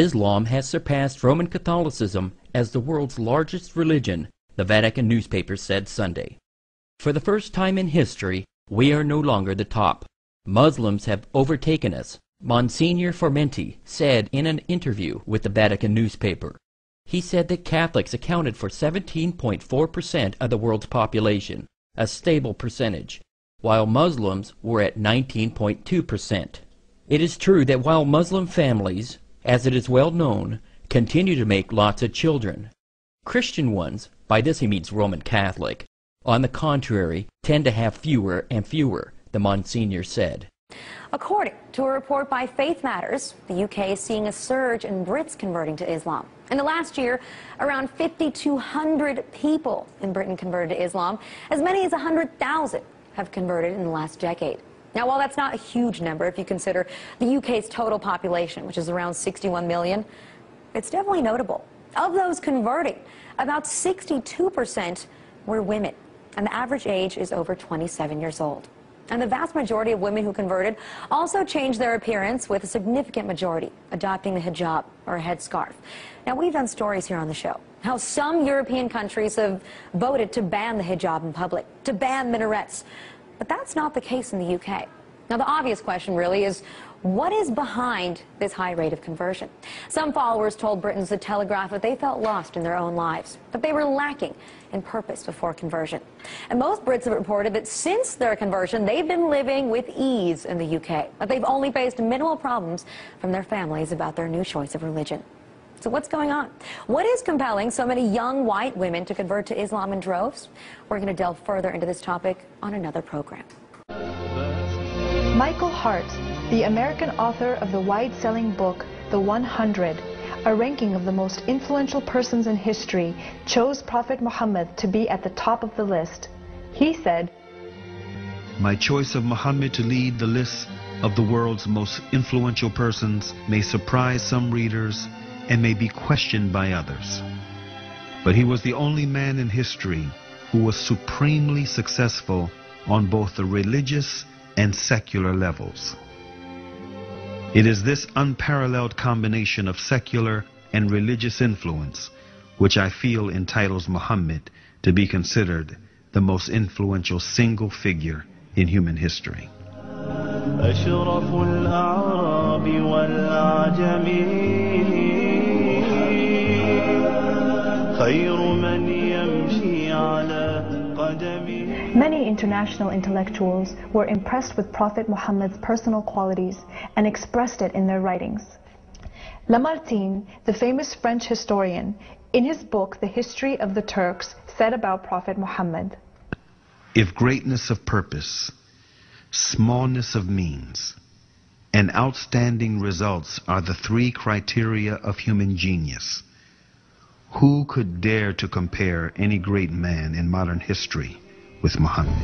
Islam has surpassed Roman Catholicism as the world's largest religion, the Vatican newspaper said Sunday. For the first time in history, we are no longer the top. Muslims have overtaken us, Monsignor Formenti said in an interview with the Vatican newspaper. He said that Catholics accounted for 17.4% of the world's population, a stable percentage, while Muslims were at 19.2%. It is true that while Muslim families, as it is well known, continue to make lots of children, Christian ones, by this he means Roman Catholic, on the contrary, tend to have fewer and fewer, the Monsignor said. According to a report by Faith Matters, the UK is seeing a surge in Brits converting to Islam. In the last year, around 5,200 people in Britain converted to Islam. As many as 100,000 have converted in the last decade. Now, while that's not a huge number if you consider the UK's total population, which is around 61 million, it's definitely notable. Of those converting, about 62% were women, and the average age is over 27 years old. And the vast majority of women who converted also changed their appearance, with a significant majority adopting the hijab, or a headscarf. Now, we've done stories here on the show how some European countries have voted to ban the hijab in public, to ban minarets. But that's not the case in the UK. Now, the obvious question really is, what is behind this high rate of conversion? Some followers told Britain's The Telegraph that they felt lost in their own lives, that they were lacking in purpose before conversion. And most Brits have reported that since their conversion, they've been living with ease in the UK, that they've only faced minimal problems from their families about their new choice of religion. So what's going on? What is compelling so many young white women to convert to Islam in droves? We're going to delve further into this topic on another program. Michael Hart, the American author of the wide-selling book, The 100, a ranking of the most influential persons in history, chose Prophet Muhammad to be at the top of the list. He said, "My choice of Muhammad to lead the list of the world's most influential persons may surprise some readers and may be questioned by others. But he was the only man in history who was supremely successful on both the religious and secular levels. It is this unparalleled combination of secular and religious influence which I feel entitles Muhammad to be considered the most influential single figure in human history." Many international intellectuals were impressed with Prophet Muhammad's personal qualities and expressed it in their writings. Lamartine, the famous French historian, in his book The History of the Turks, said about Prophet Muhammad, "If greatness of purpose, smallness of means, and outstanding results are the three criteria of human genius, who could dare to compare any great man in modern history with Muhammad?"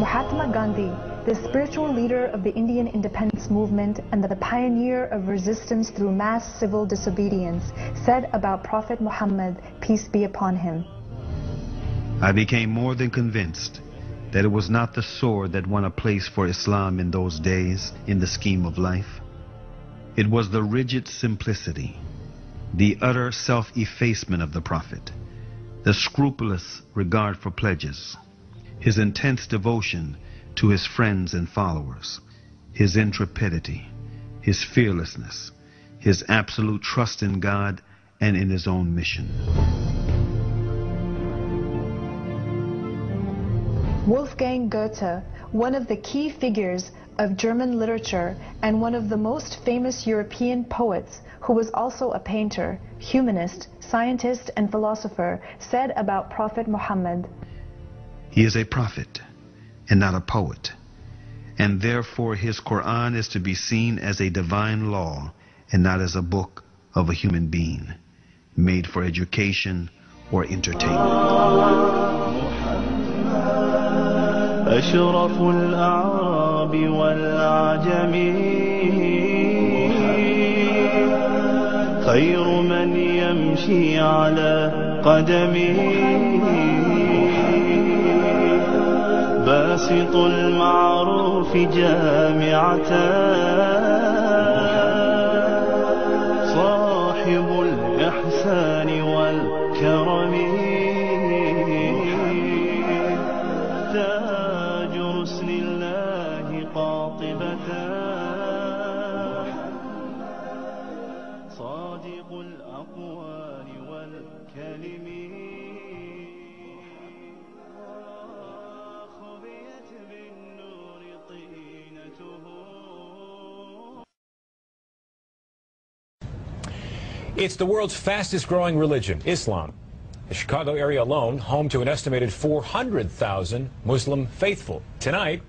Mahatma Gandhi, the spiritual leader of the Indian independence movement and the pioneer of resistance through mass civil disobedience, said about Prophet Muhammad, peace be upon him, "I became more than convinced that it was not the sword that won a place for Islam in those days in the scheme of life. It was the rigid simplicity, the utter self-effacement of the Prophet, the scrupulous regard for pledges, his intense devotion to his friends and followers, his intrepidity, his fearlessness, his absolute trust in God and in his own mission." Wolfgang Goethe, one of the key figures of German literature and one of the most famous European poets, who was also a painter, humanist, scientist, and philosopher, said about Prophet Muhammad, "He is a prophet and not a poet, and therefore his Quran is to be seen as a divine law and not as a book of a human being, made for education or entertainment." أشرف الأعراب والأعجم خير من يمشي على قدمه باسط المعروف جامعة صاحب الإحسان والكرم تاج رسل الله قاطبة صادق الأقوال والكلم خبيت بالنور طينته. It's the world's fastest growing religion, Islam. The Chicago area alone, home to an estimated 400,000 Muslim faithful. Tonight,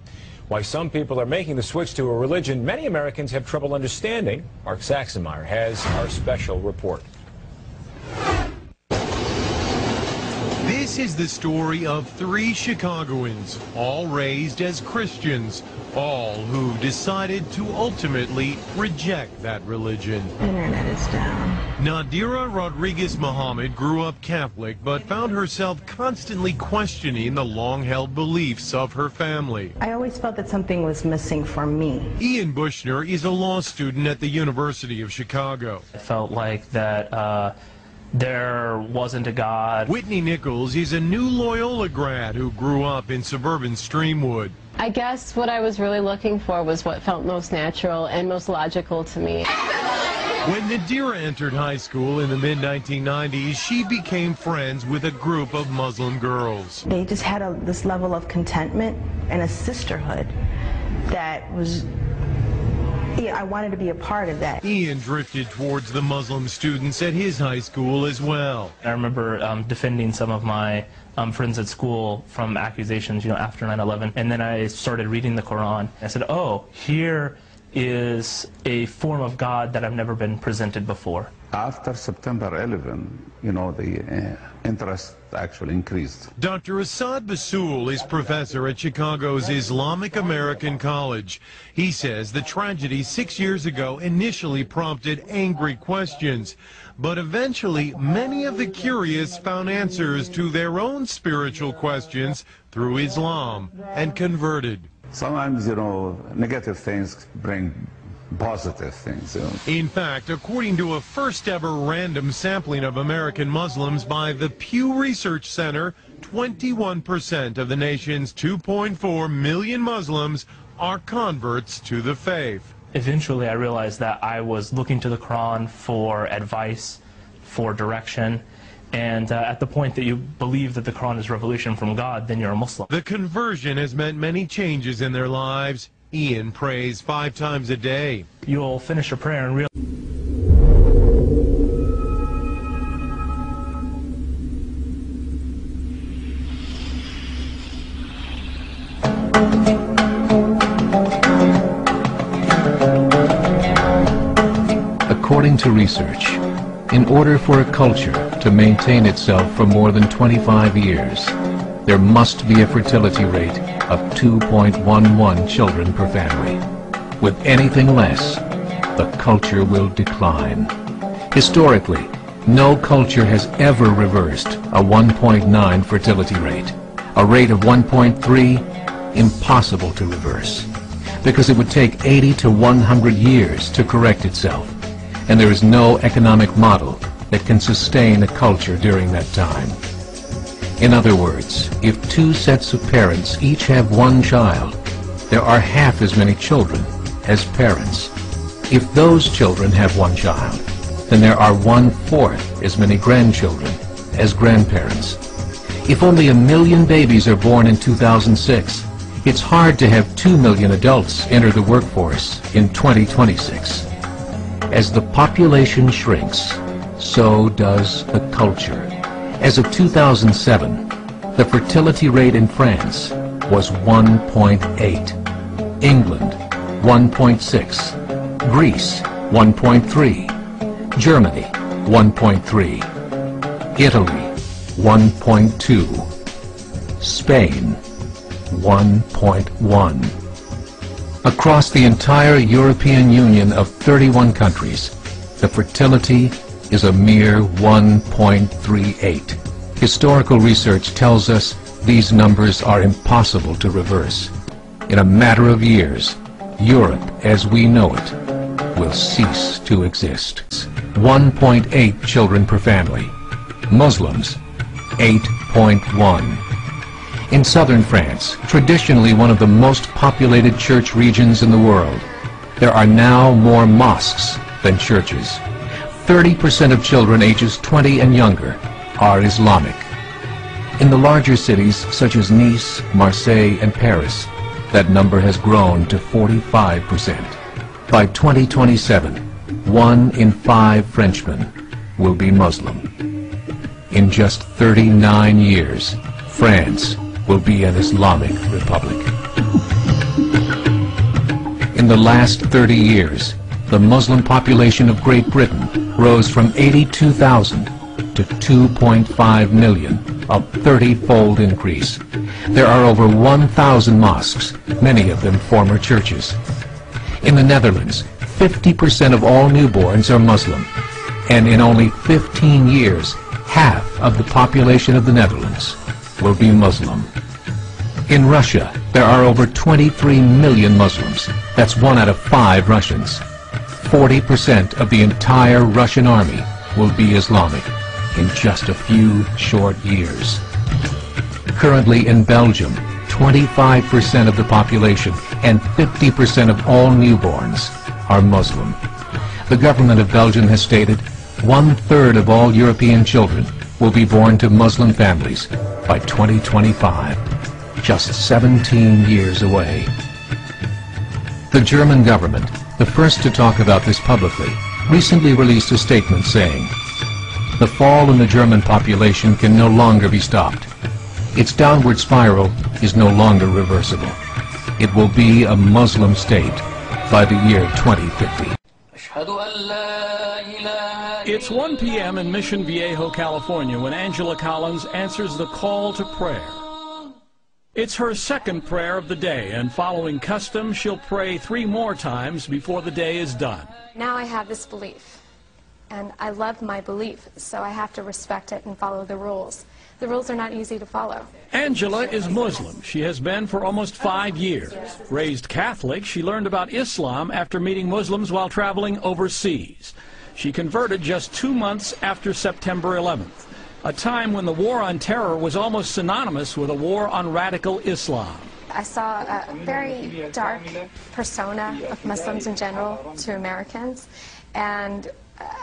why some people are making the switch to a religion many Americans have trouble understanding. Mark Saxenmeyer has our special report. This is the story of 3 Chicagoans, all raised as Christians, all who decided to ultimately reject that religion. Internet is down. Nadira Rodriguez Muhammad grew up Catholic, but found herself constantly questioning the long-held beliefs of her family. I always felt that something was missing for me. Ian Bushner is a law student at the University of Chicago. I felt like that there wasn't a God. Whitney Nichols is a new Loyola grad who grew up in suburban Streamwood. I guess what I was really looking for was what felt most natural and most logical to me. When Nadira entered high school in the mid-1990s, she became friends with a group of Muslim girls. They just had this level of contentment and a sisterhood that was... Yeah, I wanted to be a part of that. Ian drifted towards the Muslim students at his high school as well. I remember defending some of my friends at school from accusations, after 9/11. And then I started reading the Quran. I said, oh, here is a form of God that I've never been presented before. After September 11, the interest actually increased. Dr. Assad Basul is professor at Chicago's Islamic American College. He says the tragedy 6 years ago initially prompted angry questions, but eventually many of the curious found answers to their own spiritual questions through Islam and converted. Sometimes, negative things bring positive things. In fact, according to a first-ever random sampling of American Muslims by the Pew Research Center, 21% of the nation's 2.4 million Muslims are converts to the faith. Eventually, I realized that I was looking to the Quran for advice, for direction, and at the point that you believe that the Quran is revelation from God, then you're a Muslim. The conversion has meant many changes in their lives. Ian prays 5 times a day. You'll finish a prayer and realize According to research, in order for a culture to maintain itself for more than 25 years, there must be a fertility rate of 2.11 children per family. With anything less, the culture will decline. Historically, no culture has ever reversed a 1.9 fertility rate. A rate of 1.3, impossible to reverse, because it would take 80 to 100 years to correct itself, and there is no economic model that can sustain a culture during that time. In other words, if 2 sets of parents each have 1 child, there are half as many children as parents. If those children have 1 child, then there are 1/4 as many grandchildren as grandparents. If only 1 million babies are born in 2006, it's hard to have 2 million adults enter the workforce in 2026. As the population shrinks, so does the culture. As of 2007, the fertility rate in France was 1.8, England 1.6, Greece 1.3, Germany 1.3, Italy 1.2, Spain 1.1. Across the entire European Union of 31 countries, the fertility is a mere 1.38. Historical research tells us these numbers are impossible to reverse. In a matter of years, Europe as we know it will cease to exist. 1.8 children per family. Muslims, 8.1. In southern France, traditionally one of the most populated church regions in the world, there are now more mosques than churches. 30% of children ages 20 and younger are Islamic. In the larger cities such as Nice, Marseille, and Paris, that number has grown to 45%. By 2027, 1 in 5 Frenchmen will be Muslim. In just 39 years, France will be an Islamic republic. In the last 30 years, the Muslim population of Great Britain rose from 82,000 to 2.5 million, a 30-fold increase. There are over 1,000 mosques, many of them former churches. In the Netherlands, 50% of all newborns are Muslim, and in only 15 years, half of the population of the Netherlands will be Muslim. In Russia, there are over 23 million Muslims. That's 1 out of 5 Russians. 40% of the entire Russian army will be Islamic in just a few short years. Currently in Belgium, 25% of the population and 50% of all newborns are Muslim. The government of Belgium has stated 1/3 of all European children will be born to Muslim families by 2025, just 17 years away. The German government, the first to talk about this publicly, recently released a statement saying, "The fall in the German population can no longer be stopped. Its downward spiral is no longer reversible. It will be a Muslim state by the year 2050. It's 1 p.m. in Mission Viejo, California, when Angela Collins answers the call to prayer. It's her second prayer of the day, and following custom, she'll pray 3 more times before the day is done. Now I have this belief, and I love my belief, so I have to respect it and follow the rules. The rules are not easy to follow. Angela is Muslim. She has been for almost 5 years. Raised Catholic, she learned about Islam after meeting Muslims while traveling overseas. She converted just 2 months after September 11th, a time when the war on terror was almost synonymous with a war on radical Islam. I saw a very dark persona of Muslims in general to Americans, and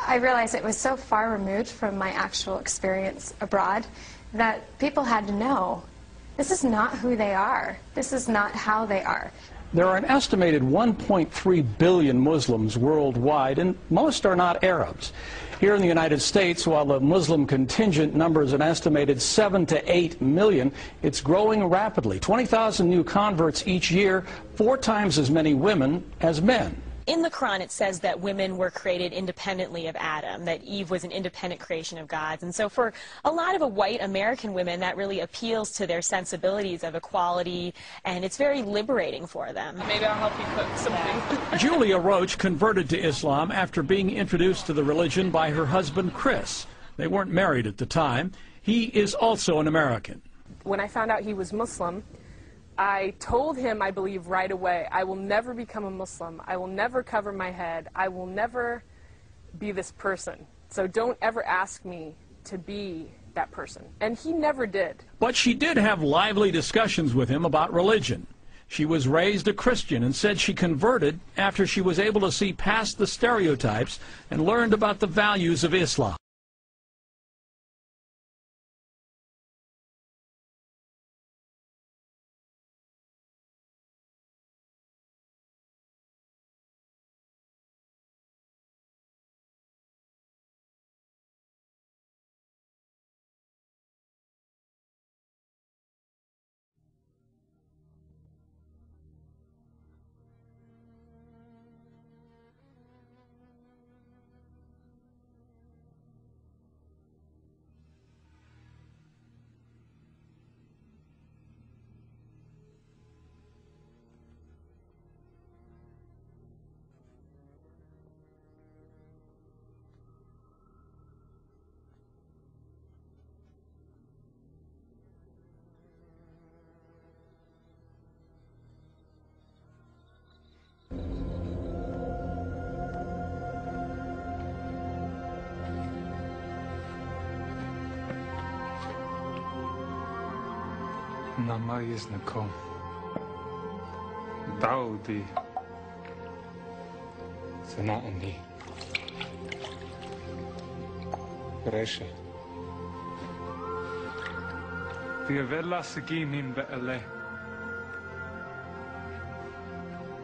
I realized it was so far removed from my actual experience abroad that people had to know, this is not who they are. This is not how they are. There are an estimated 1.3 billion Muslims worldwide, and most are not Arabs. Here in the United States, while the Muslim contingent numbers an estimated 7 to 8 million, it's growing rapidly. 20,000 new converts each year, 4 times as many women as men. In the Quran, it says that women were created independently of Adam, that Eve was an independent creation of God's. And so for a lot of white American women, that really appeals to their sensibilities of equality, and it's very liberating for them. Maybe I'll help you cook something. Julia Roach converted to Islam after being introduced to the religion by her husband, Chris. They weren't married at the time. He is also an American. When I found out he was Muslim, I told him, I believe, right away, I will never become a Muslim. I will never cover my head. I will never be this person. So don't ever ask me to be that person. And he never did. But she did have lively discussions with him about religion. She was raised a Christian and said she converted after she was able to see past the stereotypes and learned about the values of Islam. Nama jest nakom. Daudi. Sana'ani. Resha. Viavella sagimim be'ale.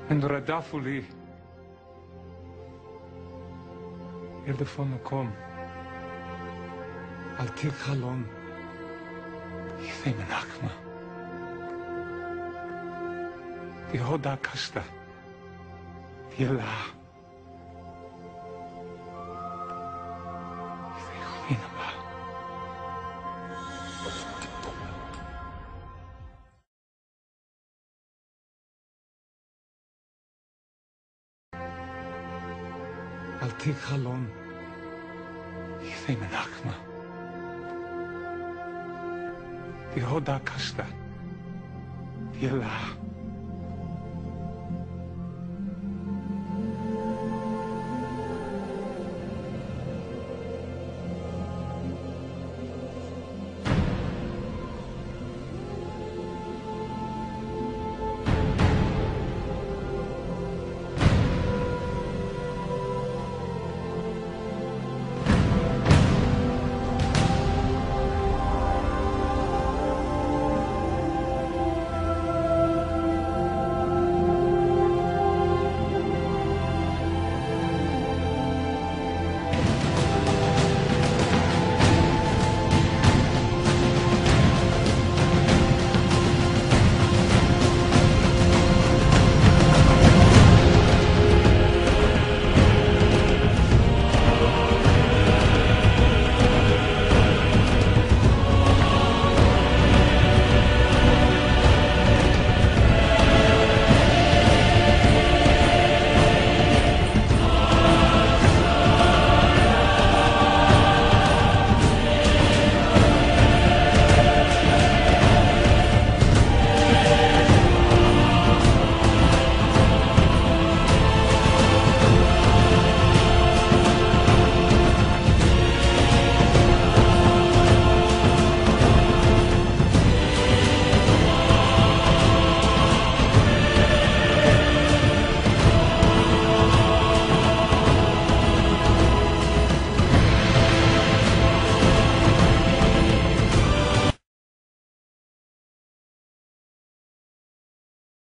And radafuli. Ildefon nakom. Al tikhalon. Ythei menachma. Yehoda kasta. Yela. Ythei chwinaba. Al tikhalon. Ythei menachma. Yehoda kasta. Yela.